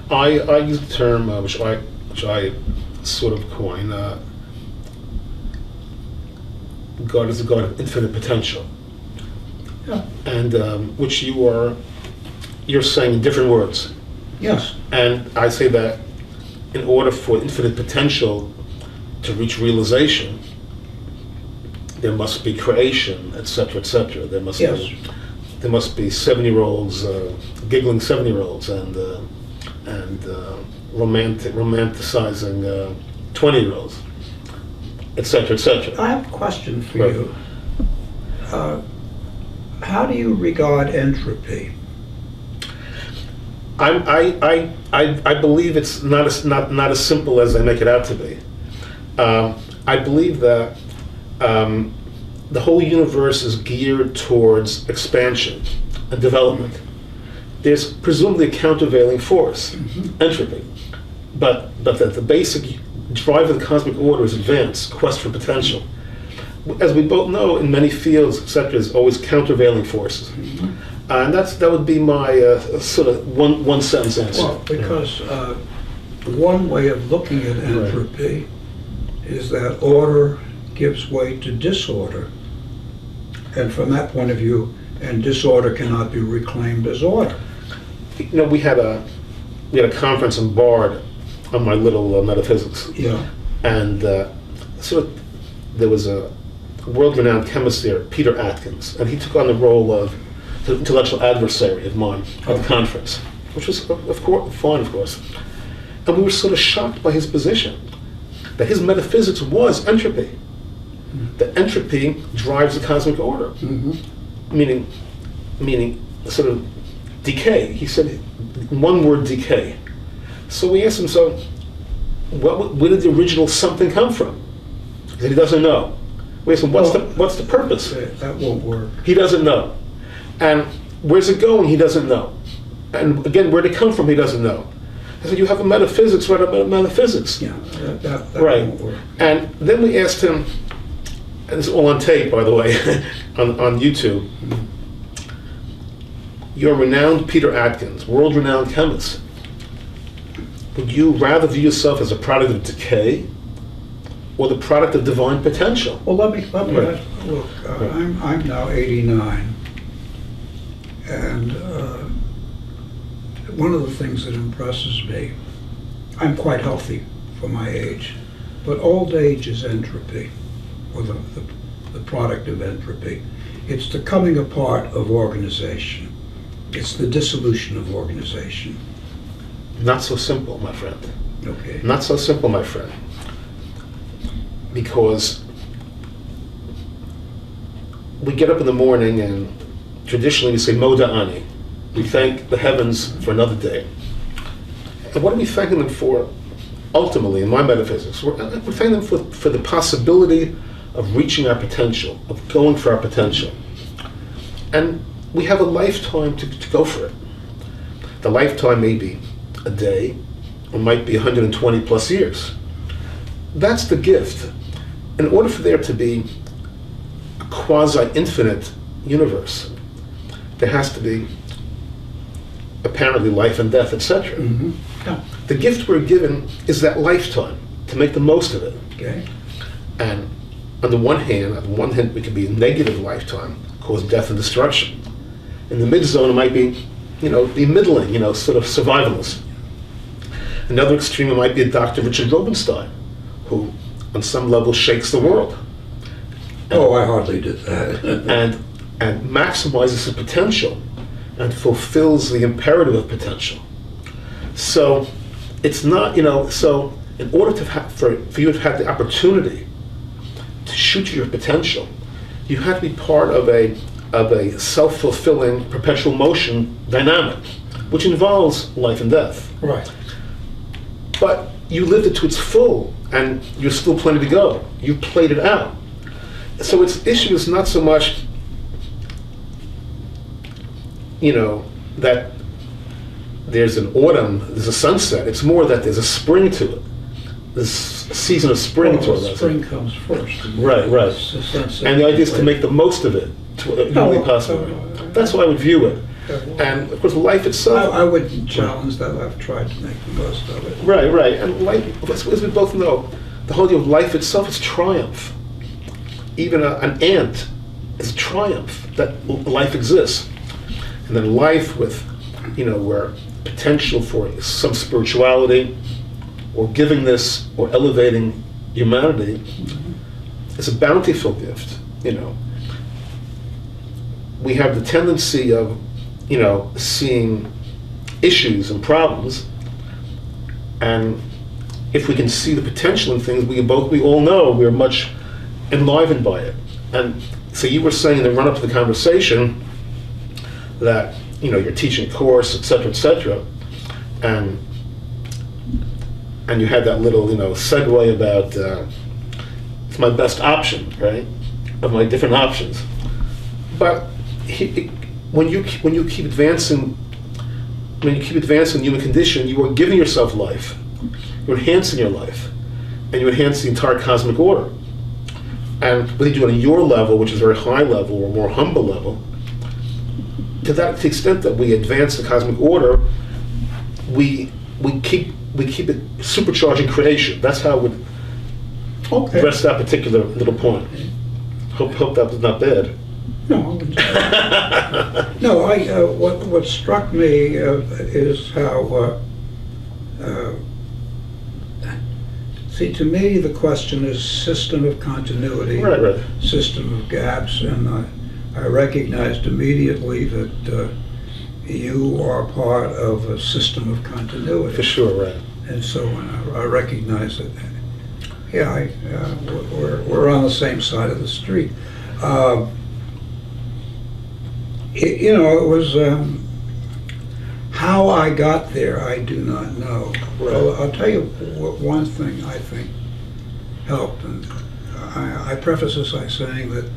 I use the term which I sort of coin. God is a God of infinite potential, and which you're saying in different words. Yes. And I say that in order for infinite potential to reach realization, there must be creation, etc., etc. There must be 7-year-olds giggling 7-year-olds and romanticizing 20-year-olds, etc., etc. I have a question for you. How do you regard entropy? I believe it's not as simple as they make it out to be. I believe that the whole universe is geared towards expansion and development. There's presumably a countervailing force, entropy, but that the basic drive of the cosmic order is advance, quest for potential. As we both know, in many fields, etc., there's always countervailing forces. And that would be my sort of one sentence answer. Well, because one way of looking at entropy is that order gives way to disorder. And from that point of view, and disorder cannot be reclaimed as order. You know, we had a conference in Bard on my little metaphysics. Yeah. And there was a world-renowned chemist there, Peter Atkins, and he took on the role of the intellectual adversary of mine at the conference, which was of course fine, of course. And we were sort of shocked by his position, that his metaphysics was entropy. That entropy drives the cosmic order, meaning sort of decay. He said, one word, decay. So we asked him, so where did the original something come from? He said he doesn't know. We asked him, what's the purpose? That won't work. He doesn't know. And where's it going? He doesn't know. And again, where did it come from? He doesn't know. I said, you have a metaphysics, right about metaphysics. Yeah, that right. won't work. And then we asked him, and this is all on tape, by the way, on YouTube. You're renowned Peter Atkins, world-renowned chemist. Would you rather view yourself as a product of decay or the product of divine potential? Well, let me Right. look. I'm now 89, and one of the things that impresses me, I'm quite healthy for my age, but old age is entropy, or the product of entropy. It's the coming apart of organization. It's the dissolution of organization. Not so simple, my friend. Okay. Not so simple, my friend. Because we get up in the morning and traditionally we say Moda Ani. We thank the heavens for another day. And what are we thanking them for ultimately in my metaphysics? We're thanking them for the possibility of reaching our potential, of going for our potential. And we have a lifetime to go for it. The lifetime may be a day, or might be 120 plus years. That's the gift. In order for there to be a quasi-infinite universe, there has to be apparently life and death, etc. Yeah. The gift we're given is that lifetime, to make the most of it. Okay. And on the one hand, we could be a negative lifetime, cause death and destruction. In the mid-zone, it might be, be middling, sort of survivalist. Another extreme, it might be a Dr. Richard Rubenstein, who on some level shakes the world. Oh, I hardly did that. and maximizes his potential and fulfills the imperative of potential. So it's not, so in order to for you to have the opportunity to shoot your potential, you have to be part of a self-fulfilling perpetual motion dynamic, which involves life and death. Right. But you lived it to its full, and you're still plenty to go. You played it out. So its issue is not so much, that there's an autumn, there's a sunset. It's more that there's a spring to it. There's a season of spring to it. Spring comes first. Right. The sunset And the idea is to make the most of it to really possible. That's how I would view it. And of course, life itself. I wouldn't challenge that. I've tried to make the most of it. Right, right. And life, as we both know, the whole idea of life itself is triumph. Even an ant is a triumph that life exists. And then life with, where potential for some spirituality or givingness or elevating humanity is a bountiful gift, We have the tendency of, seeing issues and problems, and if we can see the potential in things, we all know we're much enlivened by it. And so you were saying in the run-up to the conversation that, you're teaching a course, et cetera, and you had that little, segue about it's my best option, right, of my different options. But when you keep advancing the human condition, you are giving yourself life. You're enhancing your life, and you enhance the entire cosmic order. And whether you do it on your level, which is a very high level, or more humble level, to the extent that we advance the cosmic order, we keep it supercharging creation. That's how I would address that particular little point. Hope that was not bad. No, I wouldn't say that. No, what struck me is how. See, to me, the question is system of continuity, right. System of gaps, and I recognized immediately that you are part of a system of continuity. For sure, right. And so when I recognize that, we're on the same side of the street. It was how I got there, I do not know. Right. I'll tell you one thing I think helped, and I preface this by saying that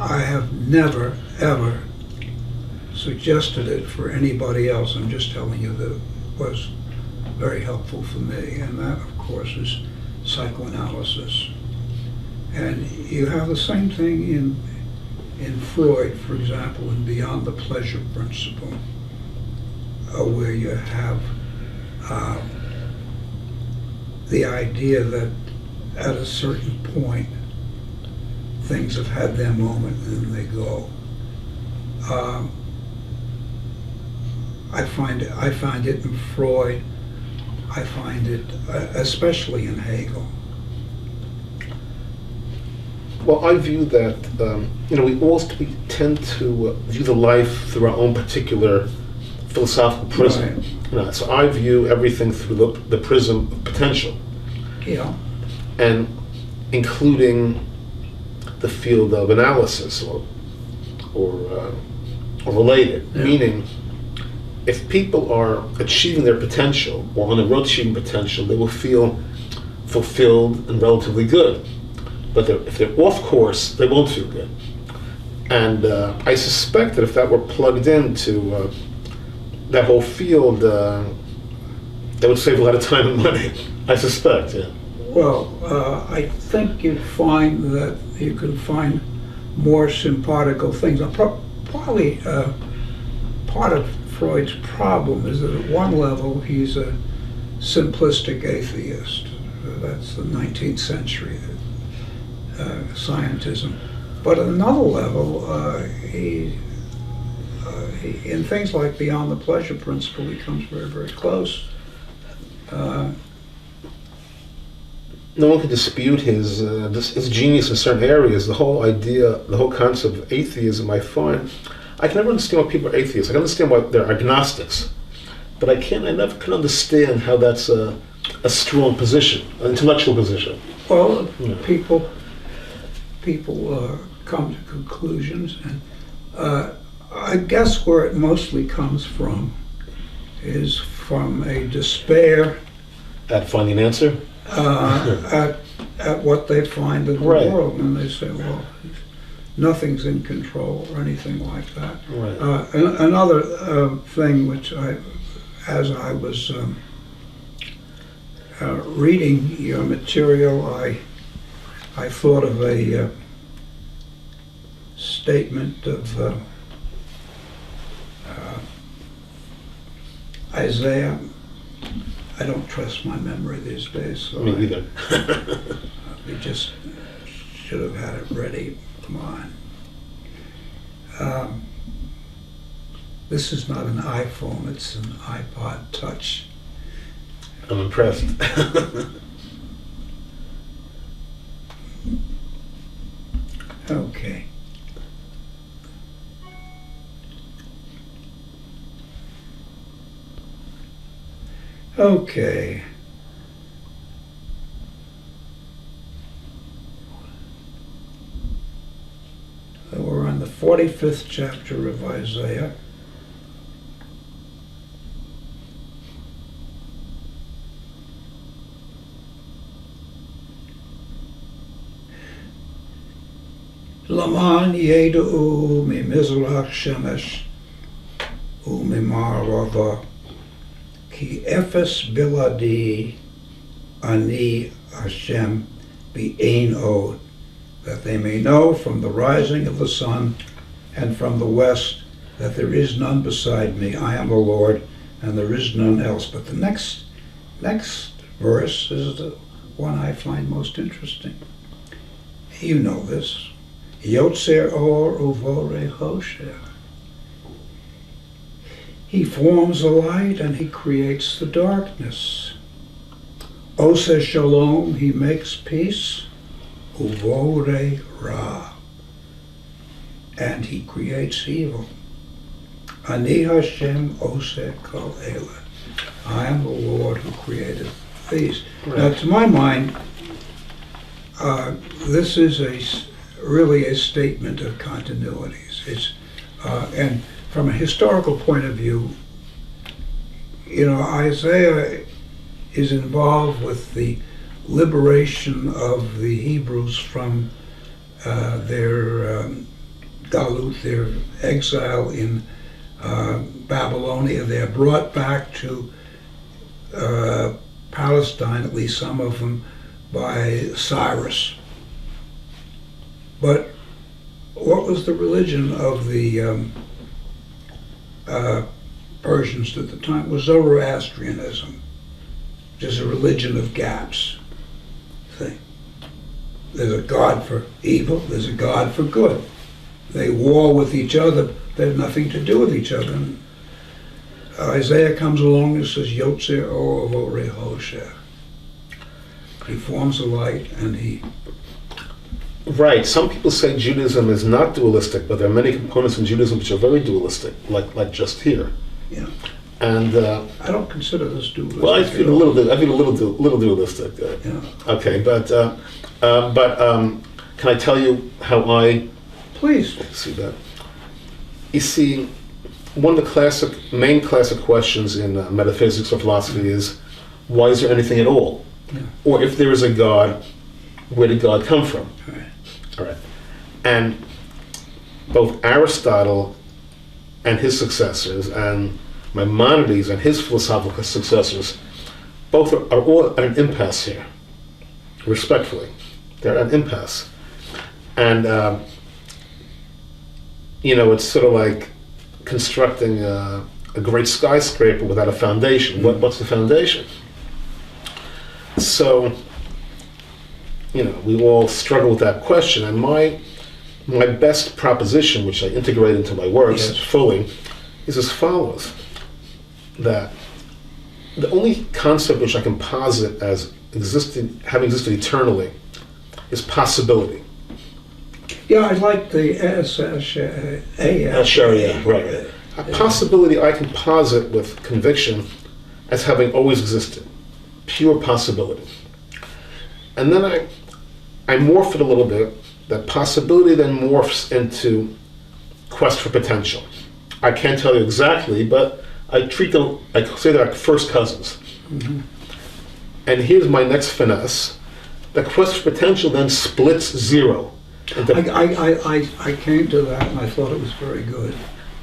I have never, ever suggested it for anybody else. I'm just telling you that it was very helpful for me, and that, of course, is psychoanalysis. And you have the same thing in Freud, for example, in Beyond the Pleasure Principle, where you have the idea that at a certain point things have had their moment and then they go. I find it in Freud. I find it especially in Hegel. Well, I view that, we tend to view the life through our own particular philosophical prism. Right. So I view everything through the prism of potential. Yeah. And including the field of analysis or related, Yeah. Meaning if people are achieving their potential or on the road to achieving potential, they will feel fulfilled and relatively good. But if they're off course, they won't feel good. And I suspect that if that were plugged into that whole field, that would save a lot of time and money. I suspect, yeah. Well, I think you'd find that you can find more sympathical things. Probably part of Freud's problem is that at one level he's a simplistic atheist. That's the 19th century scientism. But at another level, he in things like Beyond the Pleasure Principle, he comes very, very close. No one can dispute his genius in certain areas. The whole idea, the whole concept of atheism, I find, I can never understand why people are atheists. I can understand why they're agnostics, but I never can understand how that's a strong position, an intellectual position. Well, people come to conclusions, and I guess where it mostly comes from is from a despair At finding an answer? at what they find in the Right. world, and they say, well, nothing's in control or anything like that. Right. Another thing which as I was reading your material, I thought of a Isaiah, I don't trust my memory these days, so Me either. we just should have had it ready. Come on. This is not an iPhone, it's an iPod Touch. I'm impressed. Okay. Okay. So we're on the 45th chapter of Isaiah. Laman yeda'u mimizrach shemesh umima'arava ki efes biladi ani Hashem be'ein od, that they may know from the rising of the sun and from the west that there is none beside me. I am the Lord, and there is none else. But the next verse is the one I find most interesting. You know this. Yotzer or uvore hosher. He forms the light and he creates the darkness. Ose shalom, he makes peace. Uvore ra, and he creates evil. Ani Hashem ose kol ele. I am the Lord who created these. Right. Now, to my mind, this is really a statement of continuities. It's and from a historical point of view, you know, Isaiah is involved with the liberation of the Hebrews from their galut, their exile in Babylonia. They're brought back to Palestine, at least some of them, by Cyrus. But what was the religion of the Persians at the time? It was Zoroastrianism, which is a religion of gaps. Thing. There's a God for evil, there's a God for good. They war with each other, they have nothing to do with each other. And Isaiah comes along and says, Yotzer or Vore Hosher. He forms a light and he... Right. Some people say Judaism is not dualistic, but there are many components in Judaism which are very dualistic, like just here. Yeah. And I don't consider this dualistic. Well, I feel a little dualistic. Yeah. Okay, but can I tell you how I? Please. See that. You see, one of the main classic questions in metaphysics or philosophy is, why is there anything at all? Yeah. Or if there is a God, where did God come from? Right. All right. And both Aristotle and his successors, and Maimonides and his philosophical successors, both are all at an impasse here, respectfully. They're at an impasse. And, you know, it's sort of like constructing a great skyscraper without a foundation. What's the foundation? So, you know, we all struggle with that question. And my best proposition, which I integrate into my works fully, is as follows. That the only concept which I can posit as having existed eternally is possibility. Yeah, I like the Sharia, right. A possibility I can posit with conviction as having always existed. Pure possibility. And then I morph it a little bit. That possibility then morphs into quest for potential. I can't tell you exactly, but I say they're like first cousins. Mm-hmm. And here's my next finesse. The quest for potential then splits zero. I came to that and I thought it was very good.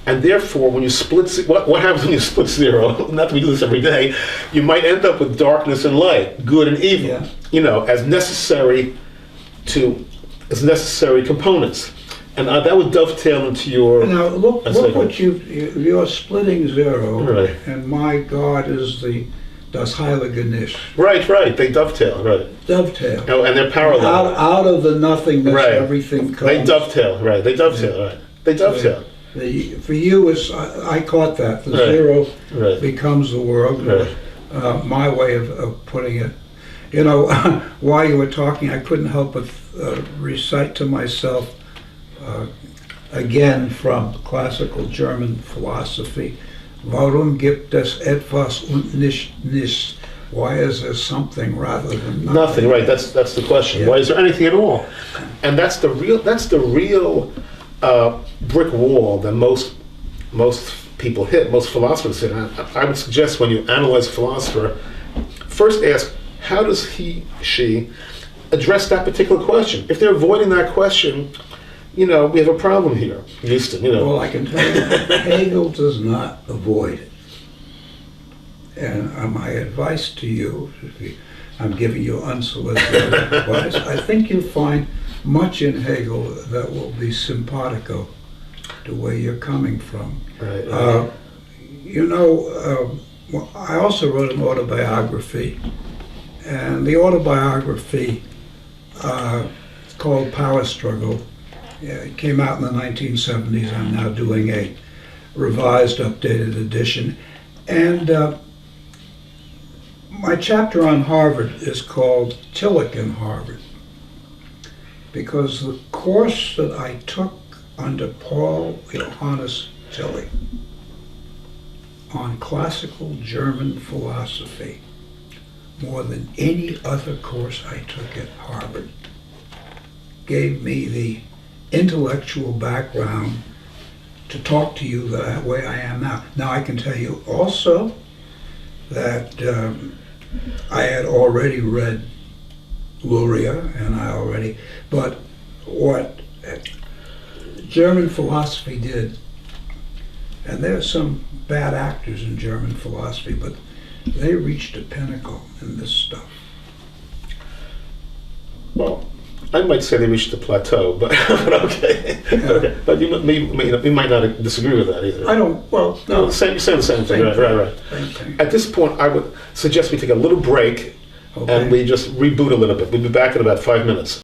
And therefore, when you split, what happens when you split zero? Not that we do this every day. You might end up with darkness and light, good and evil. Yeah. You know, as necessary components. And that would dovetail into your... Now, look what you're splitting zero, Right. and my God is das Heilige Nicht. Right, they dovetail, right. Dovetail. Oh, and they're parallel. Out of the nothingness, Right. everything comes. They dovetail, right. They dovetail. For you, I caught that. The Right. zero Right. becomes the world. Right. My way of putting it. You know, while you were talking, I couldn't help but recite to myself, again from classical German philosophy, Warum gibt es etwas und nicht? Why is there something rather than nothing? Nothing, right? That's the question. Yeah. Why is there anything at all? And that's the real brick wall that most people hit, most philosophers hit. And I would suggest when you analyze a philosopher, first ask, how does she address that particular question? If they're avoiding that question, we have a problem here, Houston. Well, I can tell you, Hegel does not avoid it. And my advice to you, I'm giving you unsolicited advice, I think you'll find much in Hegel that will be simpatico to where you're coming from. Right. Well, I also wrote an autobiography, and the autobiography is called Power Struggle. It came out in the 1970s. I'm now doing a revised, updated edition. And my chapter on Harvard is called Tillich in Harvard, because the course that I took under Paul Johannes Tillich on classical German philosophy, more than any other course I took at Harvard, gave me the intellectual background to talk to you the way I am now. Now I can tell you also that I had already read Luria, but what German philosophy did, and there's some bad actors in German philosophy, but they reached a pinnacle in this stuff. Well, I might say they reached a plateau, but okay. Yeah. Okay. But you might not disagree with that either. I don't, well, No, no. you're saying the same thing. Same Right. Same thing. At this point, I would suggest we take a little break Okay. and we just reboot a little bit. We'll be back in about 5 minutes.